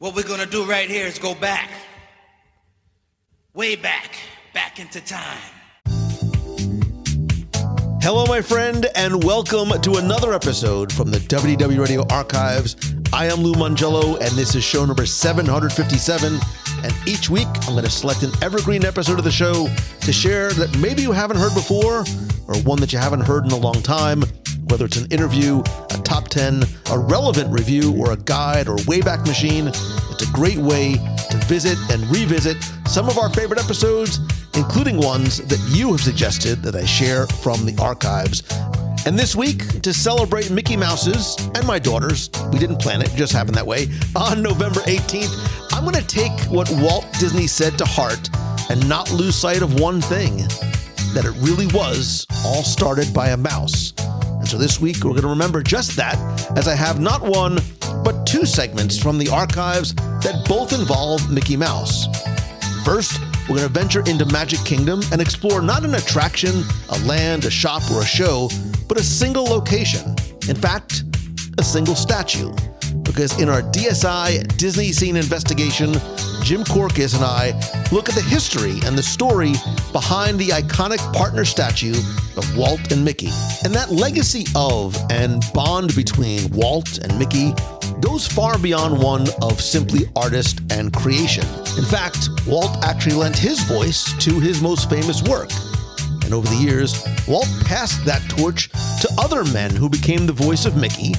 What we're gonna do right here is go back, way back into time. Hello, my friend, and welcome to another episode from the WDW Radio archives. I am Lou Mangello, and this is show number 757. And each week, I'm going to select an evergreen episode of the show to share that maybe you haven't heard before, or one that you haven't heard in a long time, whether it's an interview, a top 10, a relevant review, or a guide or Wayback Machine. It's a great way to visit and revisit some of our favorite episodes, including ones that you have suggested that I share from the archives. And this week, to celebrate Mickey Mouse's and my daughter's, we didn't plan it, just happened that way, on November 18th, I'm going to take what Walt Disney said to heart and not lose sight of one thing, that it really was all started by a mouse. And so this week, we're going to remember just that, as I have not one, but two segments from the archives that both involve Mickey Mouse. First, we're going to venture into Magic Kingdom and explore not an attraction, a land, a shop, or a show, but a single location. In fact, a single statue. Because in our DSI Disney Scene Investigation, Jim Korkis and I look at the history and the story behind the iconic partner statue of Walt and Mickey. And that legacy of and bond between Walt and Mickey goes far beyond one of simply artist and creation. In fact, Walt actually lent his voice to his most famous work. And over the years, Walt passed that torch to other men who became the voice of Mickey.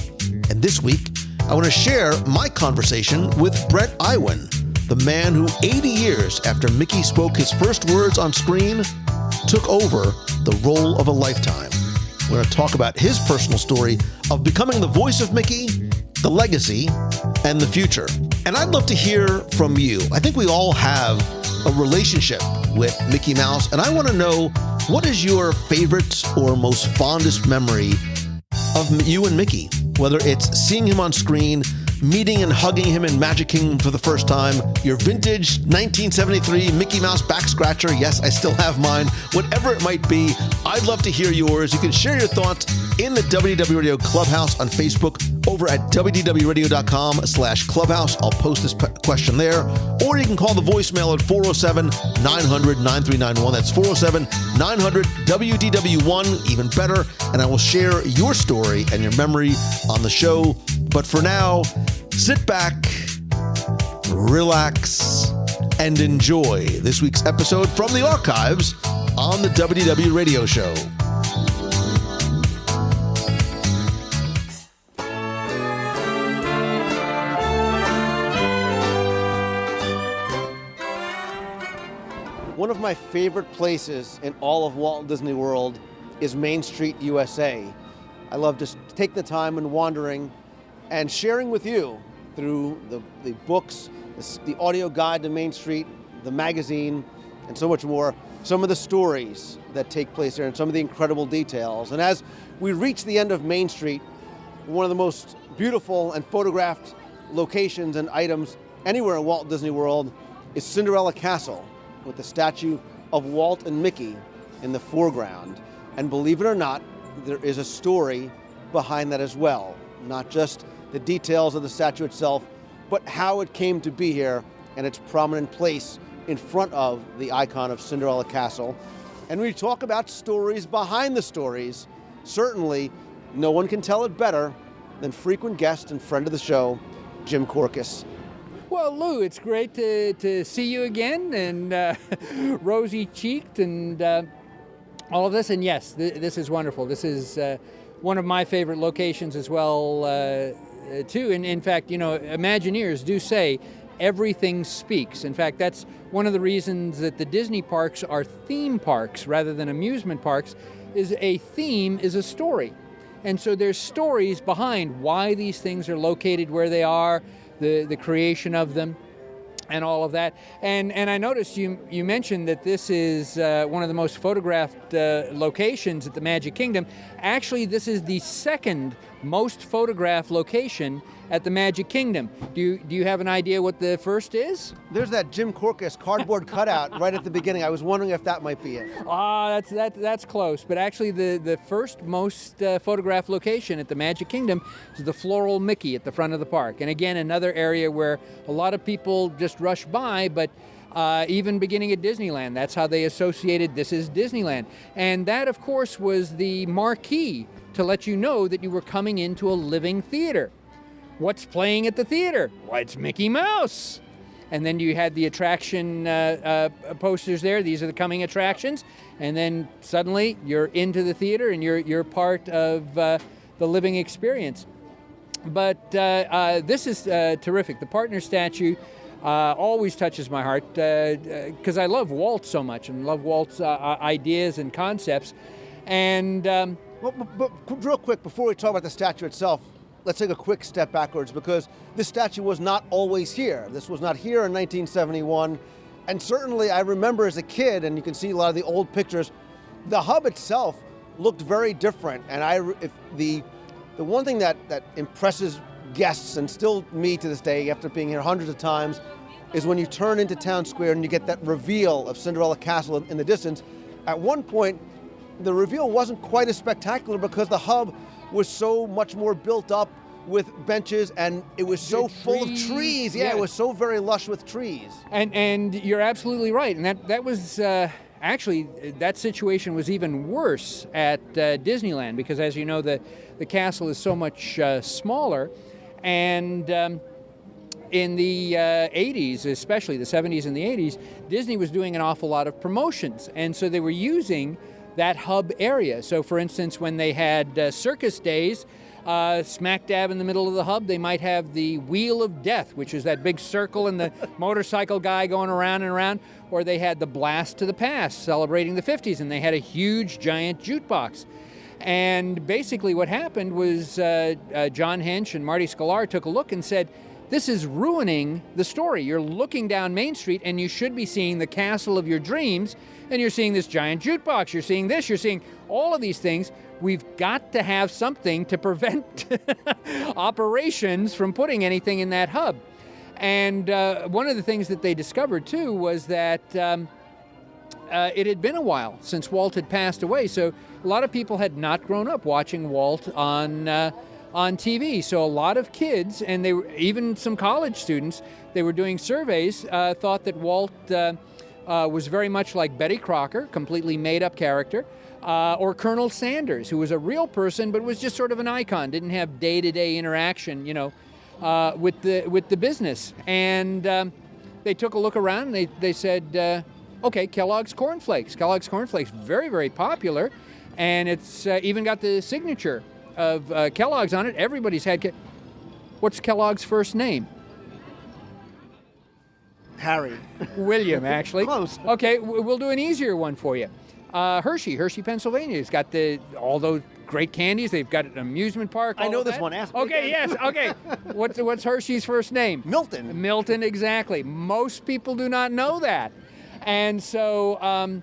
And this week, I want to share my conversation with Bret Iwan, the man who 80 years after Mickey spoke his first words on screen, took over the role of a lifetime. We're going to talk about his personal story of becoming the voice of Mickey, the legacy, and the future. And I'd love to hear from you. I think we all have a relationship with Mickey Mouse, and I want to know, what is your favorite or most fondest memory of you and Mickey? Whether it's seeing him on screen, meeting and hugging him in Magic Kingdom for the first time, your vintage 1973 Mickey Mouse back scratcher, yes, I still have mine, whatever it might be, I'd love to hear yours. You can share your thoughts in the WDW Radio Clubhouse on Facebook over at wdwradio.com/clubhouse. I'll post this question there. Or you can call the voicemail at 407-900-9391. That's 407-900-WDW1, even better. And I will share your story and your memory on the show. But for now, sit back, relax, and enjoy this week's episode from the archives on the WDW Radio Show. One of my favorite places in all of Walt Disney World is Main Street, USA. I love to take the time and wandering and sharing with you through the books, the audio guide to Main Street, the magazine, and so much more, some of the stories that take place there and some of the incredible details. And as we reach the end of Main Street, one of the most beautiful and photographed locations and items anywhere in Walt Disney World is Cinderella Castle, with the statue of Walt and Mickey in the foreground. And believe it or not, there is a story behind that as well. Not just the details of the statue itself, but how it came to be here and its prominent place in front of the icon of Cinderella Castle. And we talk about stories behind the stories. Certainly, no one can tell it better than frequent guest and friend of the show, Jim Korkis. Well, Lou, it's great to see you again, and rosy-cheeked and all of this. And yes, this is wonderful. This is one of my favorite locations as well, too. And in fact, you know, Imagineers do say everything speaks. In fact, that's one of the reasons that the Disney parks are theme parks rather than amusement parks, is a theme is a story. And so there's stories behind why these things are located where they are, the creation of them, and all of that. And I noticed you mentioned that this is one of the most photographed locations at the Magic Kingdom. Actually, this is the second most photographed location at the Magic Kingdom. Do you have an idea what the first is? There's that Jim Korkis cardboard cutout right at the beginning. I was wondering if that might be it. That's close. But actually, the first most photographed location at the Magic Kingdom is the Floral Mickey at the front of the park. And again, another area where a lot of people just rush by, but even beginning at Disneyland, that's how they associated this is Disneyland. And that, of course, was the marquee to let you know that you were coming into a living theater. What's playing at the theater? Well, it's Mickey Mouse. And then you had the attraction posters there. These are the coming attractions. And then suddenly you're into the theater and you're part of the living experience. But this is terrific. The partner statue always touches my heart because I love Walt so much and love Walt's ideas and concepts. And but real quick, before we talk about the statue itself, let's take a quick step backwards, because this statue was not always here. This was not here in 1971. And certainly I remember as a kid, and you can see a lot of the old pictures, the hub itself looked very different. And the one thing that impresses guests, and still me to this day, after being here hundreds of times, is when you turn into Town Square and you get that reveal of Cinderella Castle in the distance. At one point, the reveal wasn't quite as spectacular because the hub was so much more built up with benches, and it was so full of trees. Yeah, it was so very lush with trees. And you're absolutely right. And that was actually, that situation was even worse at Disneyland, because as you know, the castle is so much smaller. And in the 80s, especially the 70s and the 80s, Disney was doing an awful lot of promotions. And so they were using that hub area. So for instance, when they had circus days, smack dab in the middle of the hub, they might have the Wheel of Death, which is that big circle and the motorcycle guy going around and around. Or they had the Blast to the Past, celebrating the 50s, and they had a huge, giant jukebox. And basically what happened was John Hench and Marty Sklar took a look and said, this is ruining the story. You're looking down Main Street and you should be seeing the castle of your dreams, and you're seeing this giant jukebox, you're seeing this, you're seeing all of these things. We've got to have something to prevent operations from putting anything in that hub. And one of the things that they discovered too was that it had been a while since Walt had passed away, so a lot of people had not grown up watching Walt on TV. So a lot of kids, and they were, even some college students, they were doing surveys, thought that Walt was very much like Betty Crocker, completely made-up character, or Colonel Sanders, who was a real person but was just sort of an icon, didn't have day-to-day interaction, with the business. And they took a look around and they said, okay, Kellogg's Corn Flakes. Kellogg's Corn Flakes, very, very popular, and it's even got the signature of Kellogg's on it. Everybody's had. What's Kellogg's first name? Harry. William, actually. Close. Okay, we'll do an easier one for you. Hershey, Pennsylvania. It's got all those great candies. They've got an amusement park. I know this one. Ask me okay, again. yes, okay. What's Hershey's first name? Milton. Milton, exactly. Most people do not know that. And so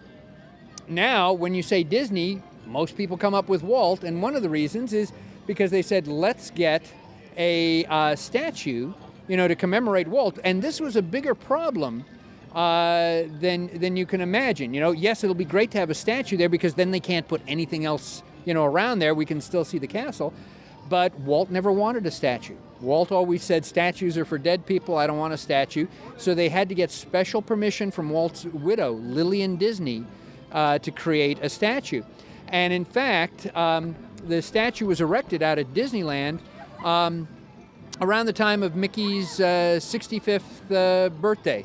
now when you say Disney, most people come up with Walt, and one of the reasons is because they said, let's get a statue, to commemorate Walt. And this was a bigger problem than you can imagine. Yes, it'll be great to have a statue there because then they can't put anything else, around there. We can still see the castle. But Walt never wanted a statue. Walt always said, statues are for dead people. I don't want a statue. So they had to get special permission from Walt's widow, Lillian Disney, to create a statue. And in fact, the statue was erected out at Disneyland around the time of Mickey's 65th birthday,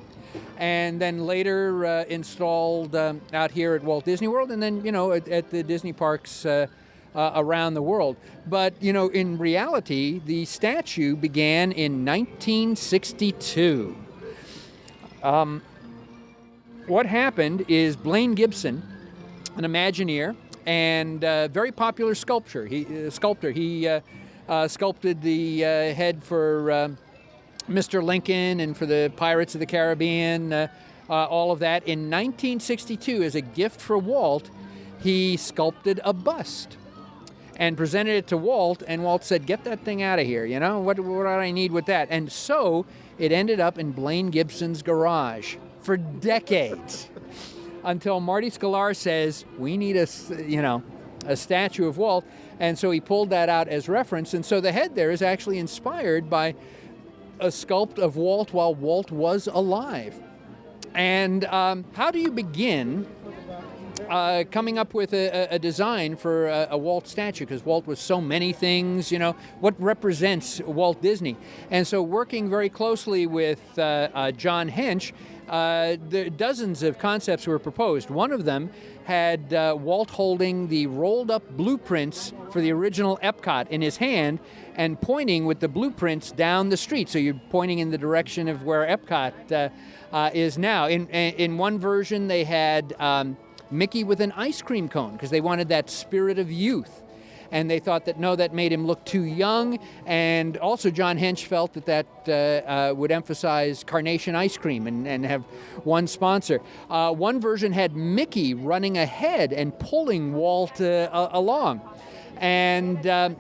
and then later installed out here at Walt Disney World, and then at the Disney parks around the world. But in reality, the statue began in 1962. What happened is Blaine Gibson, an Imagineer and very popular sculptor. He sculpted the head for Mr. Lincoln and for the Pirates of the Caribbean, all of that. In 1962, as a gift for Walt, he sculpted a bust. and presented it to Walt, and Walt said, "Get that thing out of here, what do I need with that?" And so it ended up in Blaine Gibson's garage for decades until Marty Sklar says, "We need a statue of Walt," and so he pulled that out as reference, and so the head there is actually inspired by a sculpt of Walt while Walt was alive. And how do you begin coming up with a design for a Walt statue? Because Walt was so many things, what represents Walt Disney? And so working very closely with John Hench, dozens of concepts were proposed. One of them had Walt holding the rolled up blueprints for the original Epcot in his hand and pointing with the blueprints down the street. So you're pointing in the direction of where Epcot is now. In one version, they had Mickey with an ice cream cone because they wanted that spirit of youth. And they thought that made him look too young. And also John Hench felt that would emphasize Carnation ice cream and have one sponsor. One version had Mickey running ahead and pulling Walt along. And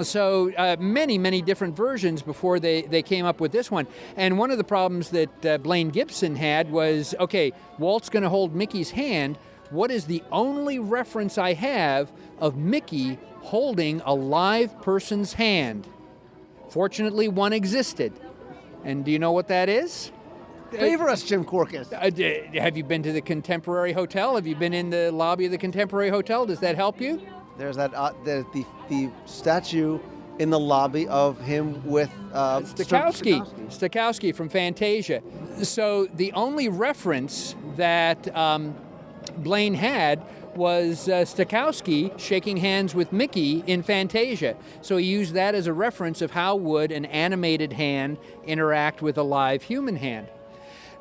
so many, many different versions before they came up with this one. And one of the problems that Blaine Gibson had was, okay, Walt's going to hold Mickey's hand. What is the only reference I have of Mickey holding a live person's hand? Fortunately, one existed. And do you know what that is? Favor us, Jim Korkis. Have you been to the Contemporary Hotel? Have you been in the lobby of the Contemporary Hotel? Does that help you? There's that the statue in the lobby of him with Stokowski from Fantasia. So the only reference that Blaine had was Stokowski shaking hands with Mickey in Fantasia. So he used that as a reference of how would an animated hand interact with a live human hand.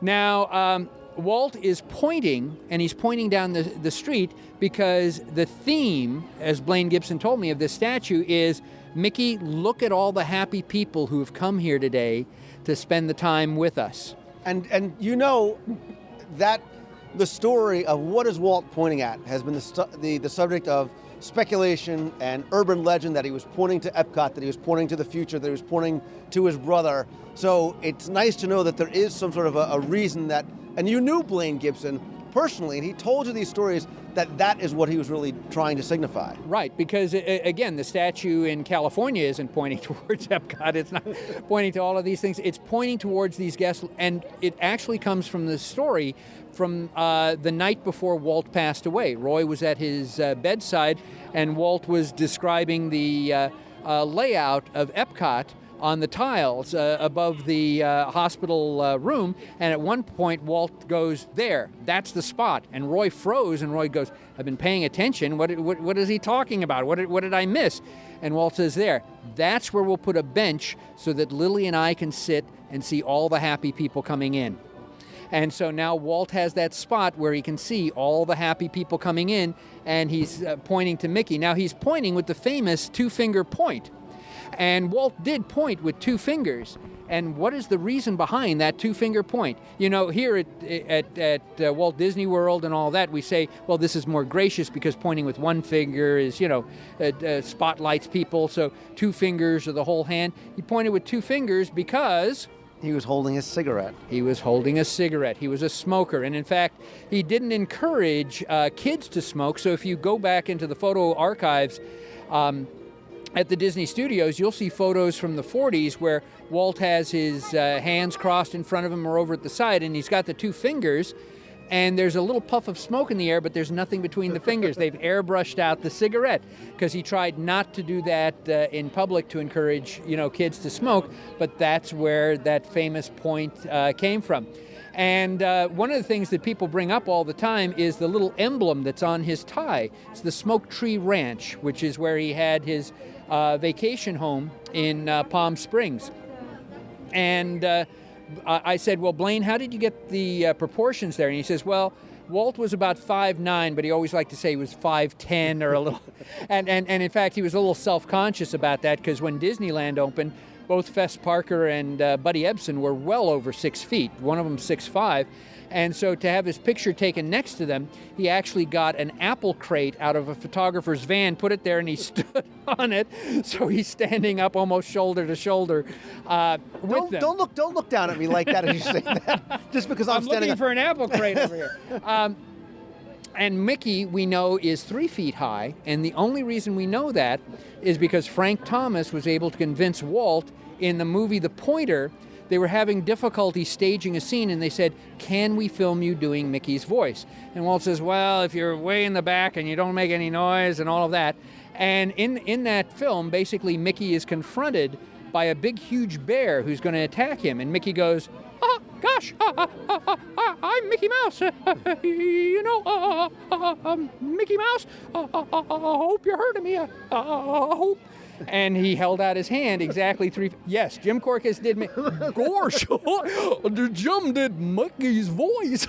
Now, Walt is pointing, and he's pointing down the street because the theme, as Blaine Gibson told me, of this statue is, Mickey, look at all the happy people who have come here today to spend the time with us. And that the story of what is Walt pointing at has been the subject of speculation and urban legend, that he was pointing to Epcot, that he was pointing to the future, that he was pointing to his brother. So it's nice to know that there is some sort of a reason that, and you knew Blaine Gibson personally, and he told you these stories, that is what he was really trying to signify. Right, because again, the statue in California isn't pointing towards Epcot. It's not pointing to all of these things. It's pointing towards these guests, and it actually comes from the story from the night before Walt passed away. Roy was at his bedside, and Walt was describing the layout of Epcot on the tiles above the hospital room, and at one point Walt goes, "There, that's the spot," and Roy froze, and Roy goes, "I've been paying attention. What is he talking about? What did I miss?" And Walt says, "There, that's where we'll put a bench so that Lily and I can sit and see all the happy people coming in." And so now Walt has that spot where he can see all the happy people coming in, and he's pointing to Mickey. Now he's pointing with the famous two-finger point. And Walt did point with two fingers. And what is the reason behind that two-finger point? Here at Walt Disney World and all that, we say, well, this is more gracious because pointing with one finger is, spotlights people. So two fingers or the whole hand. He pointed with two fingers because he was holding a cigarette. He was holding a cigarette. He was a smoker. And in fact, he didn't encourage kids to smoke. So if you go back into the photo archives, at the Disney Studios, you'll see photos from the 40s where Walt has his hands crossed in front of him or over at the side, and he's got the two fingers, and there's a little puff of smoke in the air, but there's nothing between the fingers. They've airbrushed out the cigarette because he tried not to do that in public to encourage, kids to smoke, but that's where that famous point came from. And one of the things that people bring up all the time is the little emblem that's on his tie. It's the Smoke Tree Ranch, which is where he had his vacation home in Palm Springs. And I said, well, Blaine, how did you get the proportions there? And he says, well, Walt was about 5'9", but he always liked to say he was 5'10" or a little. And in fact, he was a little self-conscious about that because when Disneyland opened, both Fess Parker and Buddy Ebsen were well over 6 feet. One of them 6'5". And so to have his picture taken next to them, he actually got an apple crate out of a photographer's van, put it there, and he stood on it. So he's standing up almost shoulder to shoulder with them. Don't look down at me like that as you say that. Just because I'm standing looking for an apple crate over here. And Mickey, we know, is 3 feet high, and the only reason we know that is because Frank Thomas was able to convince Walt in the movie The Pointer. They were having difficulty staging a scene, and they said, "Can we film you doing Mickey's voice?" And Walt says, "Well, if you're way in the back and you don't make any noise and all of that." And in that film, basically, Mickey is confronted by a big, huge bear who's going to attack him. And Mickey goes, "Gosh, I'm Mickey Mouse. Mickey Mouse, I hope you're hurting me. I hope." And he held out his hand exactly 3 feet. Yes, Jim Korkis did. Gosh, Jim did Mickey's voice.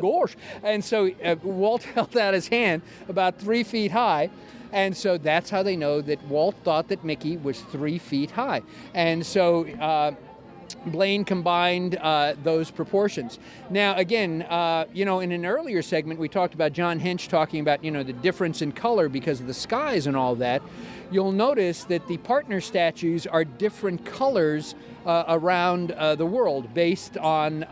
Gosh. And so Walt held out his hand about 3 feet high. And so that's how they know that Walt thought that Mickey was 3 feet high. And so Blaine combined those proportions. Now, again, in an earlier segment, we talked about John Hench talking about, the difference in color because of the skies and all that. You'll notice that the partner statues are different colors around the world based on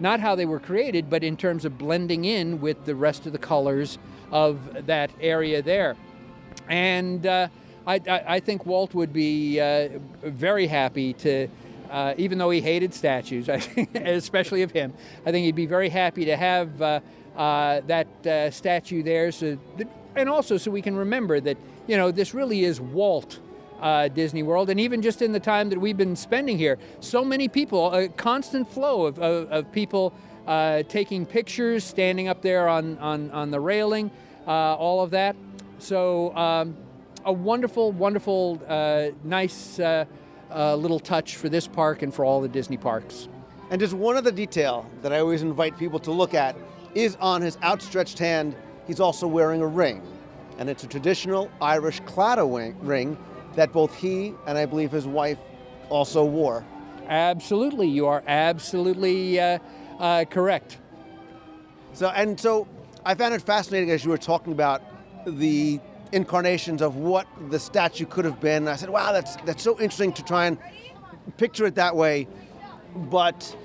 not how they were created, but in terms of blending in with the rest of the colors of that area there. And I think Walt would be very happy to, even though he hated statues, I think, especially of him, I think he'd be very happy to have that statue there, and also so we can remember that, this really is Walt Disney World. And even just in the time that we've been spending here, so many people, a constant flow of people taking pictures, standing up there on the railing, all of that. So a wonderful, wonderful, nice little touch for this park and for all the Disney parks. And just one other detail that I always invite people to look at is on his outstretched hand, he's also wearing a ring. And it's a traditional Irish claddagh ring that both he and I believe his wife also wore. Absolutely. You are absolutely correct. So I found it fascinating as you were talking about the incarnations of what the statue could have been. I said, wow, that's so interesting to try and picture it that way. But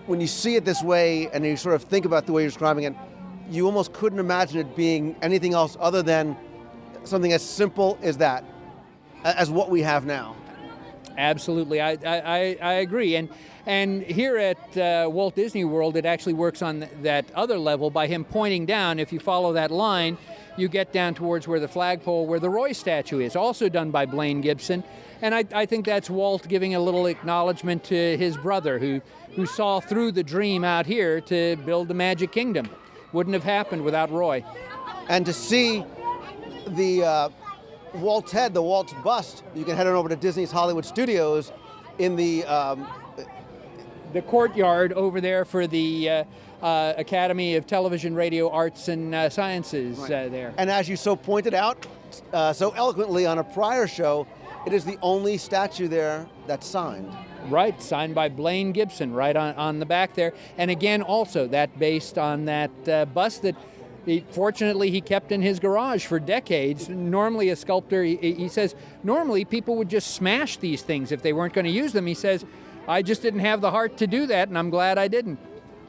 when you see it this way and you sort of think about the way you're describing it, you almost couldn't imagine it being anything else other than something as simple as that, as what we have now. Absolutely, I agree. And here at Walt Disney World, it actually works on that other level by him pointing down. If you follow that line, you get down towards where the flagpole, where the Roy statue is, also done by Blaine Gibson. And I think that's Walt giving a little acknowledgement to his brother, who saw through the dream out here to build the Magic Kingdom. Wouldn't have happened without Roy. And to see the Walt's head, the Walt's bust, you can head on over to Disney's Hollywood Studios in the courtyard over there for the Academy of Television, Radio, Arts, and Sciences there. And as you so pointed out so eloquently on a prior show, it is the only statue there that's signed. Right, signed by Blaine Gibson right on the back there. And again, also that based on that bust that fortunately he kept in his garage for decades. Normally a sculptor, he says, normally people would just smash these things if they weren't going to use them. He says, I just didn't have the heart to do that, and I'm glad I didn't.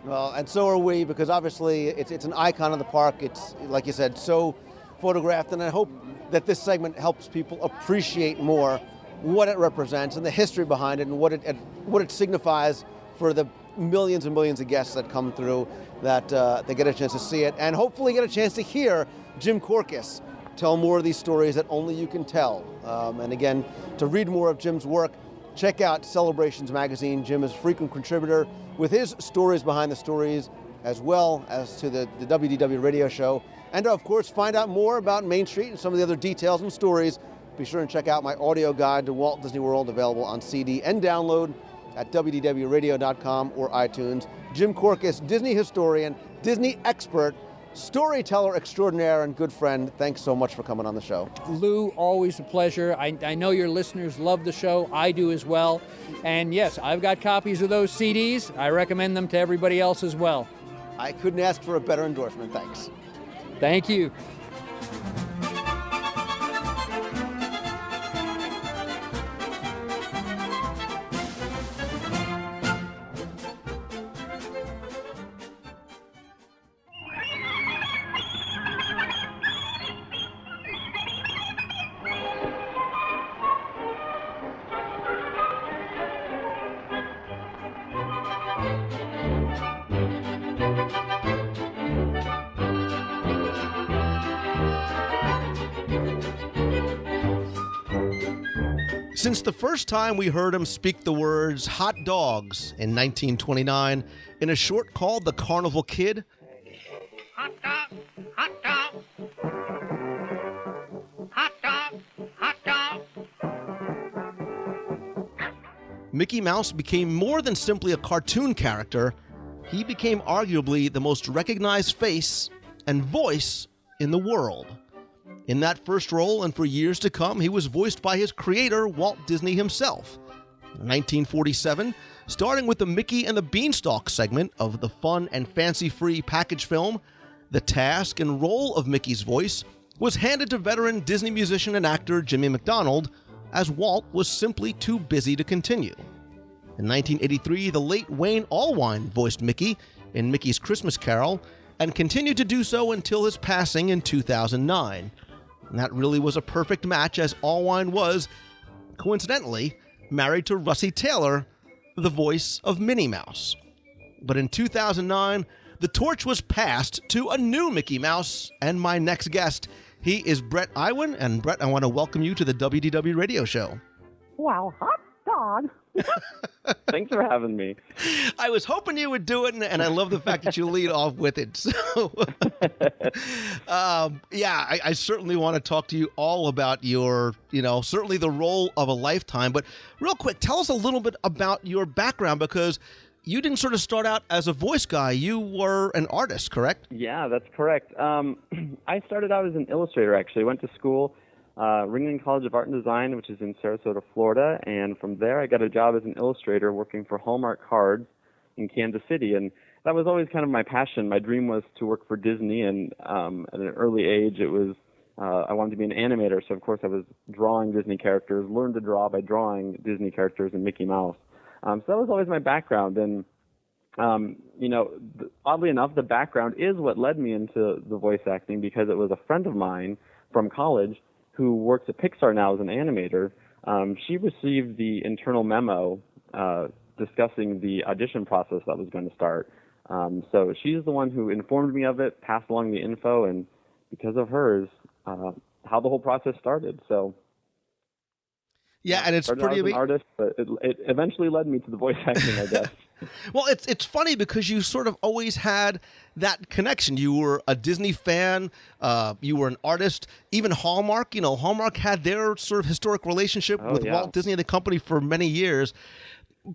Well, and so are we, because obviously it's an icon of the park. It's, like you said, so photographed, and I hope that this segment helps people appreciate more what it represents and the history behind it and what it signifies for the millions and millions of guests that come through, that they get a chance to see it and hopefully get a chance to hear Jim Korkis tell more of these stories that only you can tell. And again, to read more of Jim's work, check out Celebrations magazine. Jim is a frequent contributor with his stories behind the stories, as well as to the WDW radio show. And of course, find out more about Main Street and some of the other details and stories. Be sure and check out my audio guide to Walt Disney World, available on CD and download at WDWRadio.com or iTunes. Jim Korkis, Disney historian, Disney expert, storyteller extraordinaire and good friend, thanks so much for coming on the show. Lou, always a pleasure. I know your listeners love the show. I do as well. And yes, I've got copies of those CDs. I recommend them to everybody else as well. I couldn't ask for a better endorsement. Thanks. Thank you. Since the first time we heard him speak the words hot dogs in 1929 in a short called The Carnival Kid, Hot dog, hot dog. Hot dog, hot dog. Mickey Mouse became more than simply a cartoon character. He became arguably the most recognized face and voice in the world. In that first role, and for years to come, he was voiced by his creator, Walt Disney himself. In 1947, starting with the Mickey and the Beanstalk segment of the fun and fancy-free package film, the task and role of Mickey's voice was handed to veteran Disney musician and actor Jimmy McDonald, as Walt was simply too busy to continue. In 1983, the late Wayne Allwine voiced Mickey in Mickey's Christmas Carol, and continued to do so until his passing in 2009. And that really was a perfect match, as Allwine was, coincidentally, married to Russie Taylor, the voice of Minnie Mouse. But in 2009, the torch was passed to a new Mickey Mouse, and my next guest, he is Bret Iwan. And Bret, I want to welcome you to the WDW Radio Show. Wow, hot dog. Thanks for having me. I was hoping you would do it, and I love the fact that you lead off with it. So, I certainly want to talk to you all about your, certainly the role of a lifetime. But real quick, tell us a little bit about your background, because you didn't sort of start out as a voice guy. You were an artist, correct? Yeah, that's correct. I started out as an illustrator, actually. I went to school, Ringling College of Art and Design, which is in Sarasota, Florida. And from there, I got a job as an illustrator working for Hallmark Cards in Kansas City. And that was always kind of my passion. My dream was to work for Disney. And at an early age, it was I wanted to be an animator. So, of course, I was drawing Disney characters, learned to draw by drawing Disney characters and Mickey Mouse. So that was always my background. And, oddly enough, the background is what led me into the voice acting, because it was a friend of mine from college who works at Pixar now as an animator. She received the internal memo discussing the audition process that was going to start. So she's the one who informed me of it, passed along the info, and because of hers, how the whole process started. So yeah, and it's pretty amazing. An artist, but it eventually led me to the voice acting, I guess. Well, it's funny because you sort of always had that connection. You were a Disney fan. You were an artist. Even Hallmark, Hallmark had their sort of historic relationship with Walt Disney and the company for many years.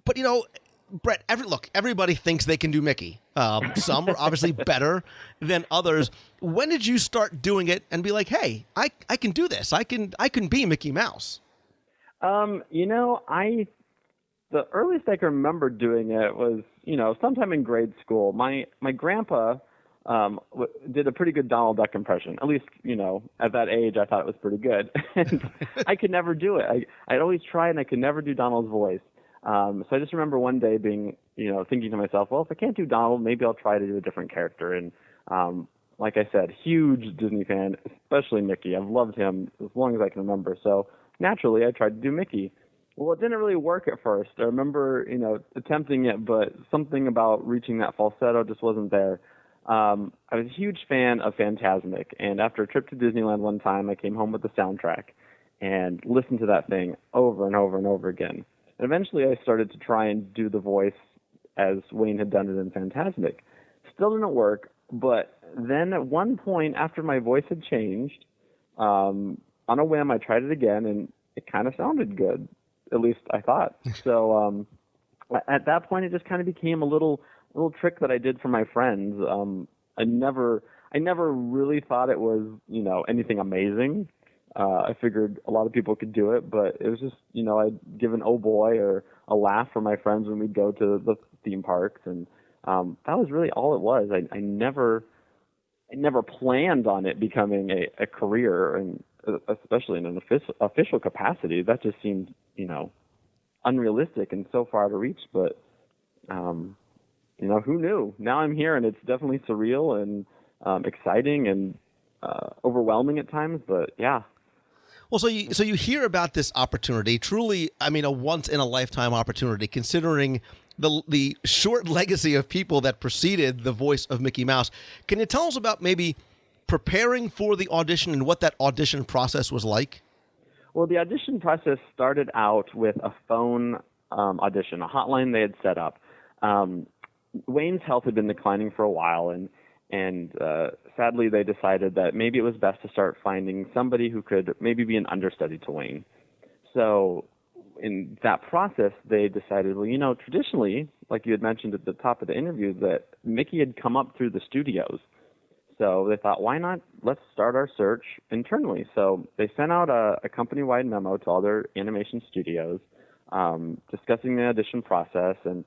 But, Bret, everybody thinks they can do Mickey. Some are obviously better than others. When did you start doing it and be like, hey, I can do this. I can be Mickey Mouse? The earliest I can remember doing it was, sometime in grade school. My grandpa did a pretty good Donald Duck impression. At least, at that age, I thought it was pretty good. And I could never do it. I'd always try, and I could never do Donald's voice. So I just remember one day being, thinking to myself, well, if I can't do Donald, maybe I'll try to do a different character. And like I said, huge Disney fan, especially Mickey. I've loved him as long as I can remember. So naturally, I tried to do Mickey. Well, it didn't really work at first. I remember, attempting it, but something about reaching that falsetto just wasn't there. I was a huge fan of Fantasmic, and after a trip to Disneyland one time, I came home with the soundtrack and listened to that thing over and over and over again. And eventually, I started to try and do the voice as Wayne had done it in Fantasmic. Still didn't work, but then at one point, after my voice had changed, on a whim, I tried it again, and it kind of sounded good. At least I thought. So at that point, it just kind of became a little trick that I did for my friends. I I never really thought it was, anything amazing. I figured a lot of people could do it, but it was just, I'd give an oh boy or a laugh for my friends when we'd go to the theme parks, and that was really all it was. I never planned on it becoming a career, and especially in an official capacity. That just seemed, unrealistic and so far to reach. But, who knew? Now I'm here, and it's definitely surreal and exciting and overwhelming at times. But yeah. Well, so you hear about this opportunity, truly, a once-in-a-lifetime opportunity, considering the short legacy of people that preceded the voice of Mickey Mouse. Can you tell us about maybe preparing for the audition and what that audition process was like? Well, the audition process started out with a phone audition, a hotline they had set up. Wayne's health had been declining for a while, and sadly they decided that maybe it was best to start finding somebody who could maybe be an understudy to Wayne. So in that process, they decided, well, traditionally, like you had mentioned at the top of the interview, that Mickey had come up through the studios. So they thought, why not? Let's start our search internally. So they sent out a company-wide memo to all their animation studios discussing the audition process, and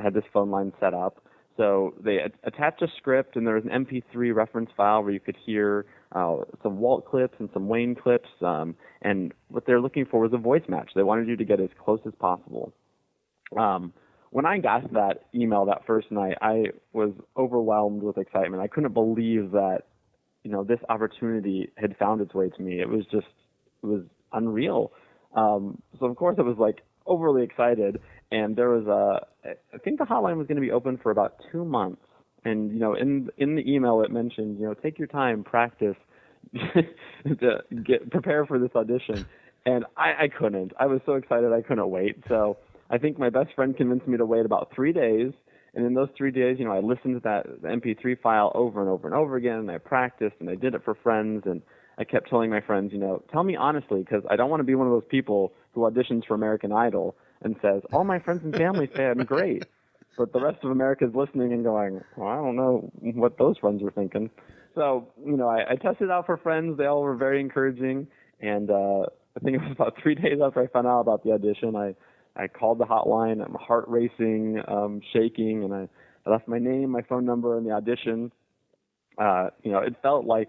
had this phone line set up. So they attached a script, and there was an MP3 reference file where you could hear some Walt clips and some Wayne clips. And what they're looking for was a voice match. They wanted you to get as close as possible. When I got that email that first night, I was overwhelmed with excitement. I couldn't believe that, this opportunity had found its way to me. It was unreal. So of course I was like overly excited. And there was I think the hotline was going to be open for about 2 months. And, in the email it mentioned, take your time, practice, to prepare for this audition. And I couldn't. I was so excited I couldn't wait. So I think my best friend convinced me to wait about 3 days. And in those 3 days, I listened to the MP3 file over and over and over again, and I practiced, and I did it for friends. And I kept telling my friends, tell me honestly, because I don't want to be one of those people who auditions for American Idol and says, all my friends and family say I'm great. But the rest of America is listening and going, well, I don't know what those friends were thinking. So, I tested out for friends. They all were very encouraging. And I think it was about 3 days after I found out about the audition, I called the hotline. I'm heart racing, shaking, and I left my name, my phone number, and the audition. It felt like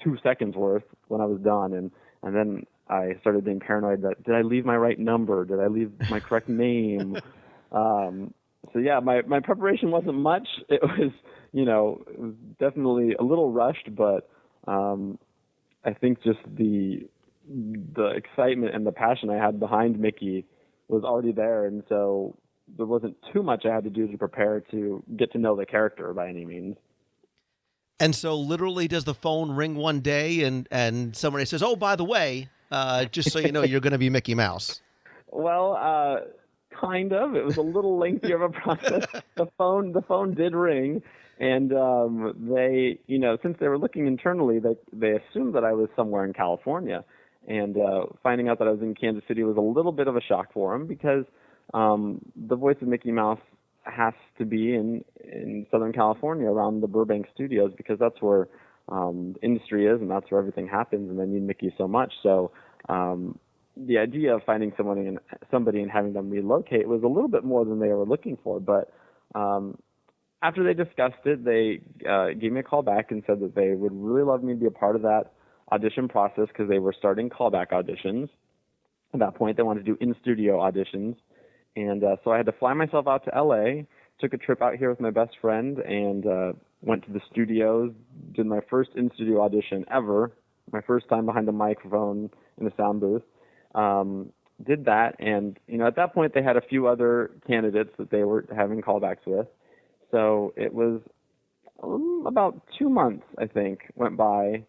2 seconds worth when I was done. And then I started being paranoid that, did I leave my right number? Did I leave my correct name? So yeah, my preparation wasn't much. It was, it was definitely a little rushed, but I think just the excitement and the passion I had behind Mickey was already there, and so there wasn't too much I had to do to prepare to get to know the character by any means. And so literally does the phone ring one day and somebody says, oh, by the way, just so you know, you're going to be Mickey Mouse? Well, kind of. It was a little lengthier of a process. The phone did ring, and they, since they were looking internally, they assumed that I was somewhere in California. And finding out that I was in Kansas City was a little bit of a shock for them, because the voice of Mickey Mouse has to be in Southern California around the Burbank studios, because that's where the industry is and that's where everything happens, and they need Mickey so much. So the idea of finding somebody and having them relocate was a little bit more than they were looking for. But after they discussed it, they gave me a call back and said that they would really love me to be a part of that audition process, because they were starting callback auditions. At that point, they wanted to do in-studio auditions. And so I had to fly myself out to L.A., took a trip out here with my best friend, and went to the studios, did my first in-studio audition ever, my first time behind a microphone in a sound booth. Did that, and at that point they had a few other candidates that they were having callbacks with. So it was about 2 months, I think, went by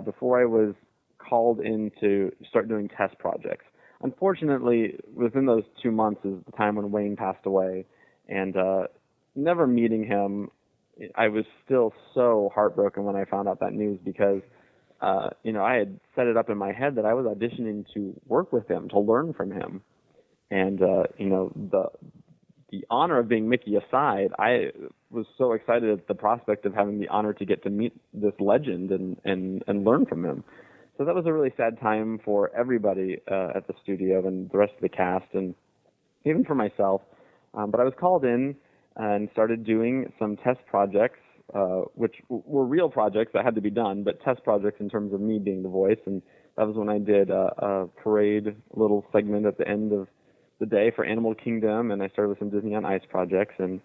before I was called in to start doing test projects. Unfortunately, within those 2 months is the time when Wayne passed away, and never meeting him, I was still so heartbroken when I found out that news, because I had set it up in my head that I was auditioning to work with him, to learn from him. And, the honor of being Mickey aside, was so excited at the prospect of having the honor to get to meet this legend and learn from him. So that was a really sad time for everybody at the studio and the rest of the cast, and even for myself. But I was called in and started doing some test projects, which were real projects that had to be done, but test projects in terms of me being the voice. And that was when I did a parade little segment at the end of the day for Animal Kingdom, and I started with some Disney on Ice projects. And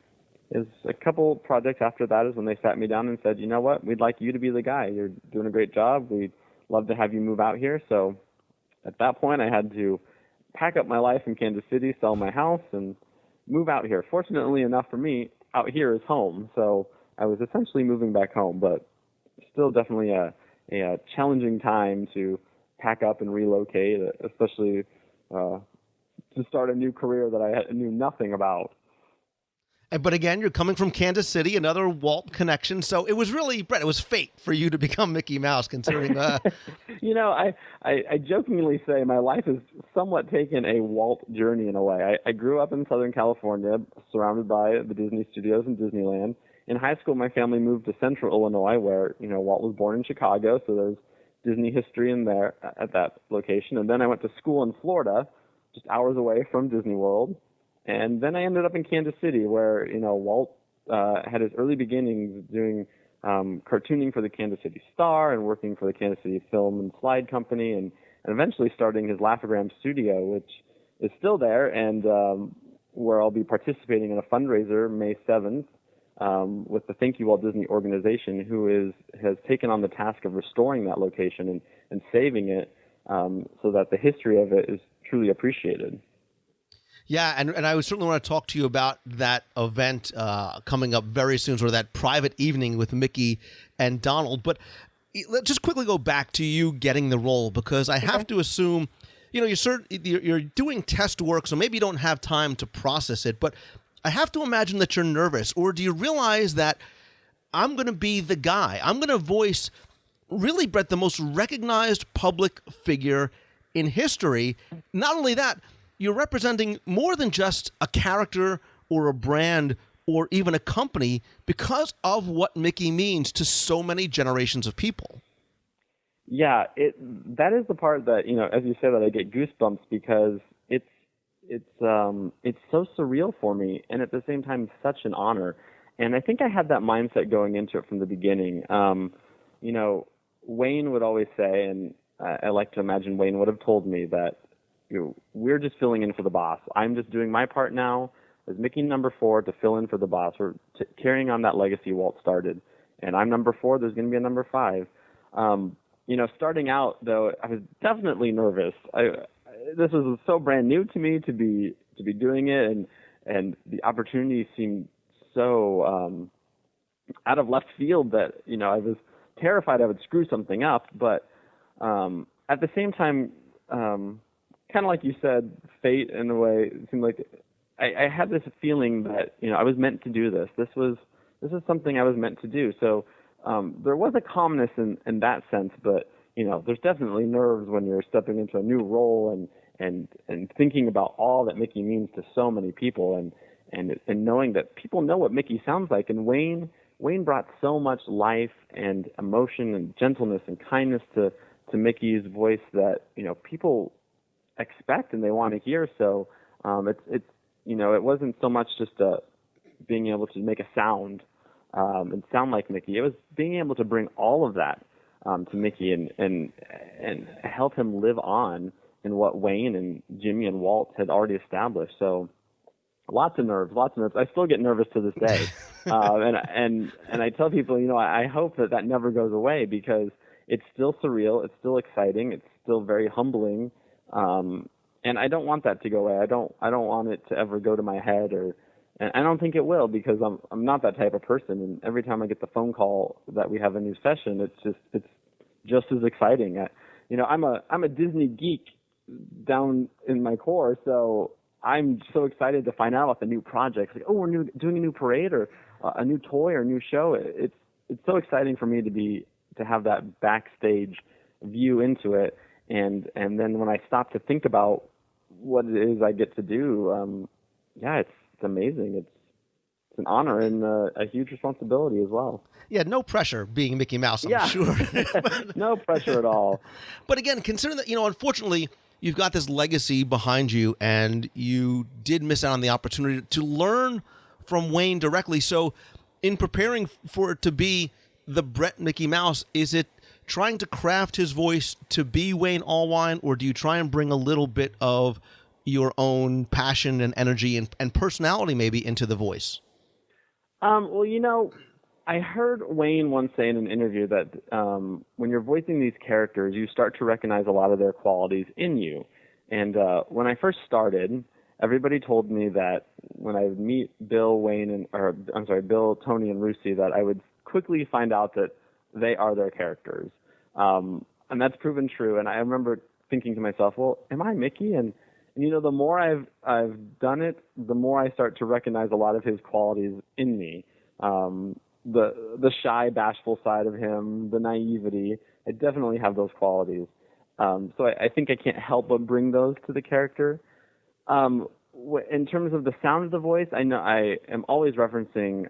it was a couple projects after that is when they sat me down and said, you know what, we'd like you to be the guy. You're doing a great job. We'd love to have you move out here. So at that point, I had to pack up my life in Kansas City, sell my house, and move out here. Fortunately enough for me, out here is home. So I was essentially moving back home, but still definitely a challenging time to pack up and relocate, especially to start a new career that I knew nothing about. But again, you're coming from Kansas City, another Walt connection. So it was really, Bret, it was fate for you to become Mickey Mouse, considering You know, I jokingly say my life has somewhat taken a Walt journey in a way. I grew up in Southern California, surrounded by the Disney studios and Disneyland. In high school, my family moved to Central Illinois, where, you know, Walt was born in Chicago, so there's Disney history in there at that location. And then I went to school in Florida, just hours away from Disney World. And then I ended up in Kansas City, where, you know, Walt had his early beginnings doing cartooning for the Kansas City Star and working for the Kansas City Film and Slide Company, and eventually starting his Laugh-O-Gram studio, which is still there, and where I'll be participating in a fundraiser May 7th with the Thank You Walt Disney organization, who has taken on the task of restoring that location and saving it so that the history of it is truly appreciated. Yeah, and I would certainly want to talk to you about that event coming up very soon, sort of that private evening with Mickey and Donald. But let's just quickly go back to you getting the role, because I have to assume, you know, you're doing test work, so maybe you don't have time to process it. But I have to imagine that you're nervous, or do you realize that I'm going to be the guy? I'm going to voice, really, Bret, the most recognized public figure in history. Not only that, you're representing more than just a character or a brand or even a company because of what Mickey means to so many generations of people. Yeah, that is the part that, you know, as you say that, I get goosebumps, because it's so surreal for me, and at the same time such an honor. And I think I had that mindset going into it from the beginning. You know, Wayne would always say, and I like to imagine Wayne would have told me that, you know, we're just filling in for the boss. I'm just doing my part now as Mickey number 4 to fill in for the boss. We're carrying on that legacy Walt started. And I'm number 4. There's going to be a number 5. You know, starting out, though, I was definitely nervous. This was so brand new to me to be doing it, and the opportunity seemed so out of left field that, you know, I was terrified I would screw something up. But at the same time, kind of like you said, fate in a way, it seemed like I had this feeling that, you know, I was meant to do this. This is something I was meant to do. So there was a calmness in that sense, but, you know, there's definitely nerves when you're stepping into a new role and thinking about all that Mickey means to so many people, and knowing that people know what Mickey sounds like. And Wayne brought so much life and emotion and gentleness and kindness to Mickey's voice that, you know, people expect and they want to hear. So it's you know, it wasn't so much just being able to make a sound and sound like Mickey. It was being able to bring all of that to Mickey and help him live on in what Wayne and Jimmy and Walt had already established. So lots of nerves. I still get nervous to this day. And I tell people, you know, I hope that never goes away, because it's still surreal. It's still exciting. It's still very humbling. And I don't want that to go away. I don't want it to ever go to my head, and I don't think it will, because I'm not that type of person. And every time I get the phone call that we have a new session, it's just as exciting. You know, I'm a Disney geek down in my core, so I'm so excited to find out about the new projects. Like, oh, we're doing a new parade or a new toy or a new show. It's so exciting for me to have that backstage view into it. And then when I stop to think about what it is I get to do, yeah, it's amazing. an honor and a huge responsibility as well. Yeah, no pressure being Mickey Mouse, I'm sure. No pressure at all. But again, consider that, unfortunately, you've got this legacy behind you, and you did miss out on the opportunity to learn from Wayne directly. So in preparing for it to be the Bret Mickey Mouse, is it trying to craft his voice to be Wayne Allwine, or do you try and bring a little bit of your own passion and energy and personality maybe into the voice? Well, I heard Wayne once say in an interview that when you're voicing these characters, you start to recognize a lot of their qualities in you. And when I first started, everybody told me that when I would meet Bill, Tony, and Russi, that I would quickly find out that they are their characters. And that's proven true. And I remember thinking to myself, well, am I Mickey? And the more I've done it, the more I start to recognize a lot of his qualities in me. The shy, bashful side of him, the naivety, I definitely have those qualities. So I think I can't help but bring those to the character. In terms of the sound of the voice, I know I am always referencing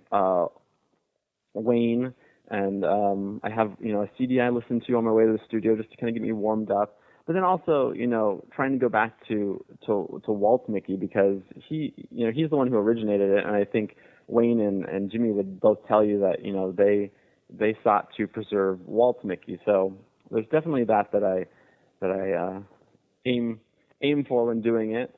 Wayne, and I have a CD I listen to on my way to the studio just to kind of get me warmed up. But then also, trying to go back to Walt's Mickey, because he's the one who originated it, and I think Wayne and Jimmy would both tell you that they sought to preserve Walt's Mickey. So there's definitely that I aim for when doing it.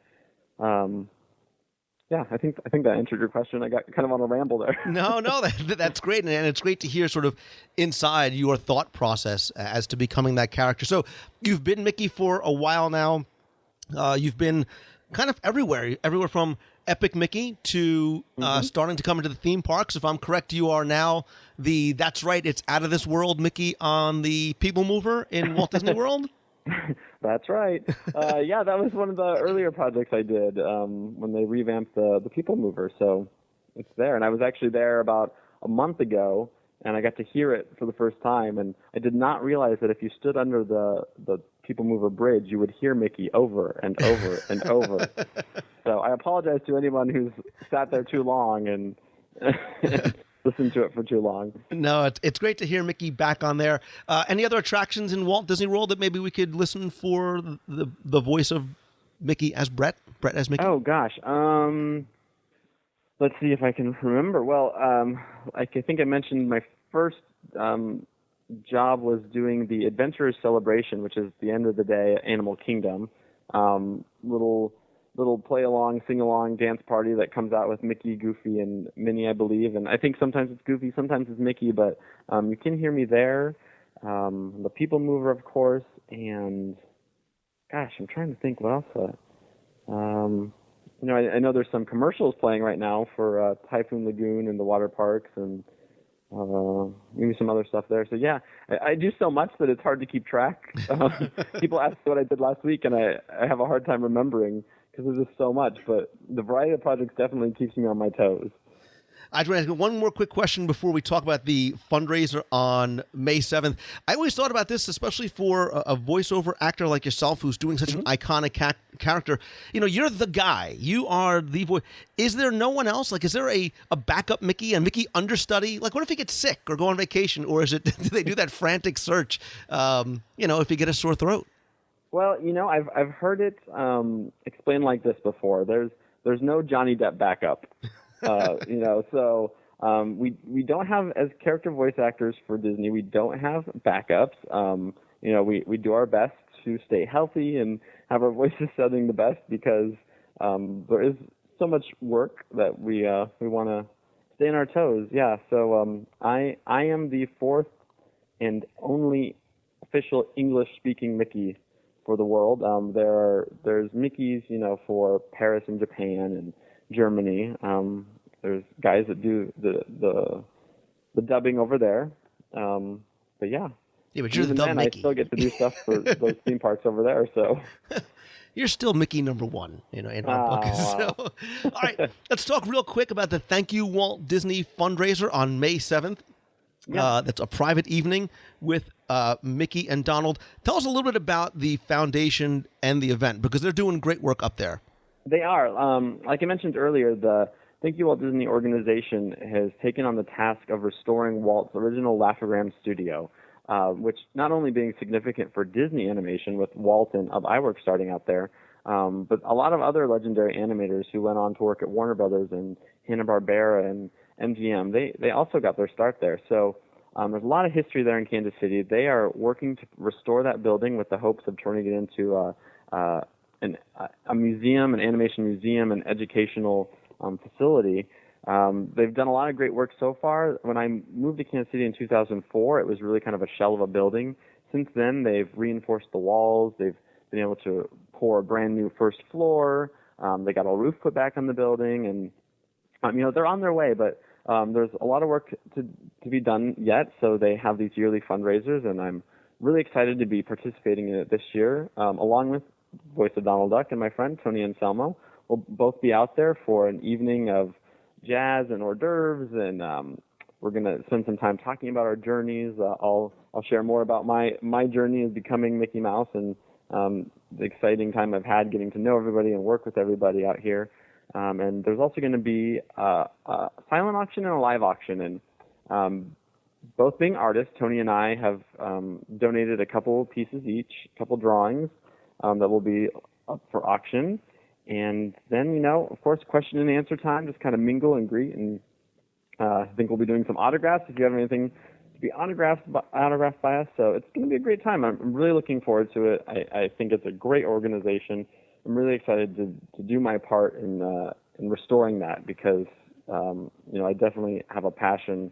I think that answered your question. I got kind of on a ramble there. No, that's great, and it's great to hear sort of inside your thought process as to becoming that character. So you've been Mickey for a while now. You've been kind of everywhere from Epic Mickey to starting to come into the theme parks. If I'm correct, you are now that's right, it's out of this world Mickey on the People Mover in Walt Disney World. That's right. That was one of the earlier projects I did when they revamped the People Mover. So it's there. And I was actually there about a month ago, and I got to hear it for the first time. And I did not realize that if you stood under the People Mover bridge, you would hear Mickey over and over and over. So I apologize to anyone who's sat there too long and listened to it for too long. No, it's great to hear Mickey back on there. Any other attractions in Walt Disney World that maybe we could listen for the voice of Mickey as Bret as Mickey? Oh, gosh. Let's see if I can remember. Well, I think I mentioned my first job was doing the Adventurers Celebration, which is the end of the day at Animal Kingdom. Little play-along, sing-along dance party that comes out with Mickey, Goofy, and Minnie, I believe. And I think sometimes it's Goofy, sometimes it's Mickey, but you can hear me there. The People Mover, of course, and gosh, I'm trying to think what else. I know there's some commercials playing right now for Typhoon Lagoon and the water parks, and maybe some other stuff there. So yeah, I do so much that it's hard to keep track. People ask what I did last week, and I have a hard time remembering because there's just so much. But the variety of projects definitely keeps me on my toes. I just want to ask one more quick question before we talk about the fundraiser on May 7th. I always thought about this, especially for a voiceover actor like yourself who's doing such an iconic character. You're the guy. You are the voice. Is there no one else? Like, is there a backup Mickey, a Mickey understudy? Like, what if he gets sick or go on vacation? Or is it, do they do that frantic search, if you get a sore throat? Well, I've heard it explained like this before. There's no Johnny Depp backup. So we don't have, as character voice actors for Disney, we don't have backups. We do our best to stay healthy and have our voices sounding the best because there is so much work that we want to stay on our toes. Yeah. So I am the fourth and only official English-speaking Mickey for the world. There's Mickeys, for Paris and Japan and Germany. There's guys that do the dubbing over there. But yeah. Yeah, but you're even the then, Mickey. I still get to do stuff for those theme parks over there. So you're still Mickey number one, in our book. So, all right, let's talk real quick about the Thank You Walt Disney fundraiser on May 7th. Yeah. That's a private evening with Mickey and Donald. Tell us a little bit about the foundation and the event because they're doing great work up there. They are. Like I mentioned earlier, the Thank You Walt Disney organization has taken on the task of restoring Walt's original Laugh-O-Gram studio, which not only being significant for Disney animation with Walt and Iwerk starting out there, but a lot of other legendary animators who went on to work at Warner Brothers and Hanna-Barbera and MGM, they also got their start there. So there's a lot of history there in Kansas City. They are working to restore that building with the hopes of turning it into a museum, an animation museum, an educational facility. They've done a lot of great work so far. When I moved to Kansas City in 2004, it was really kind of a shell of a building. Since then, they've reinforced the walls. They've been able to pour a brand new first floor. They got a roof put back on the building, and they're on their way. But there's a lot of work to be done yet. So they have these yearly fundraisers, and I'm really excited to be participating in it this year, along with Voice of Donald Duck and my friend Tony Anselmo. We'll both be out there for an evening of jazz and hors d'oeuvres, and we're going to spend some time talking about our journeys. I'll share more about my journey as becoming Mickey Mouse and the exciting time I've had getting to know everybody and work with everybody out here. And there's also going to be a silent auction and a live auction. And both being artists, Tony and I have donated a couple pieces each, a couple drawings that will be up for auction. And then, of course, question and answer time, just kind of mingle and greet. And I think we'll be doing some autographs if you have anything to be autographed by us. So it's going to be a great time. I'm really looking forward to it. I think it's a great organization. I'm really excited to do my part in restoring that because, I definitely have a passion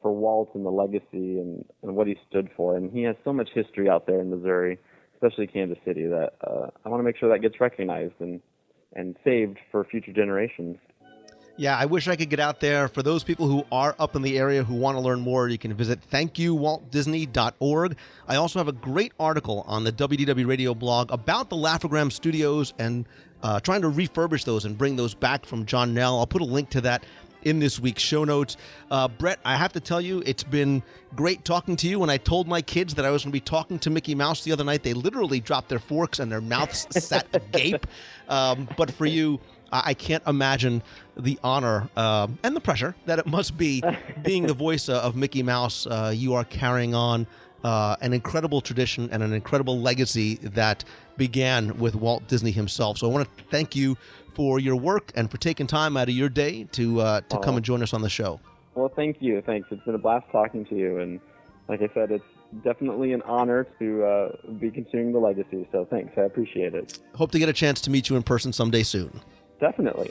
for Walt and the legacy and what he stood for. And he has so much history out there in Missouri, especially Kansas City, that I want to make sure that gets recognized and saved for future generations. Yeah, I wish I could get out there. For those people who are up in the area who want to learn more, you can visit thankyouwaltdisney.org. I also have a great article on the WDW Radio blog about the Laugh-O-Gram studios and trying to refurbish those and bring those back from John Nell. I'll put a link to that in this week's show notes. Bret, I have to tell you, it's been great talking to you. When I told my kids that I was going to be talking to Mickey Mouse the other night, they literally dropped their forks and their mouths sat agape. But for you, I can't imagine the honor and the pressure that it must be being the voice of Mickey Mouse. You are carrying on an incredible tradition and an incredible legacy that began with Walt Disney himself. So I want to thank you for your work and for taking time out of your day to come and join us on the show. Well, thank you. Thanks. It's been a blast talking to you. And like I said, it's definitely an honor to be continuing the legacy. So thanks. I appreciate it. Hope to get a chance to meet you in person someday soon. Definitely.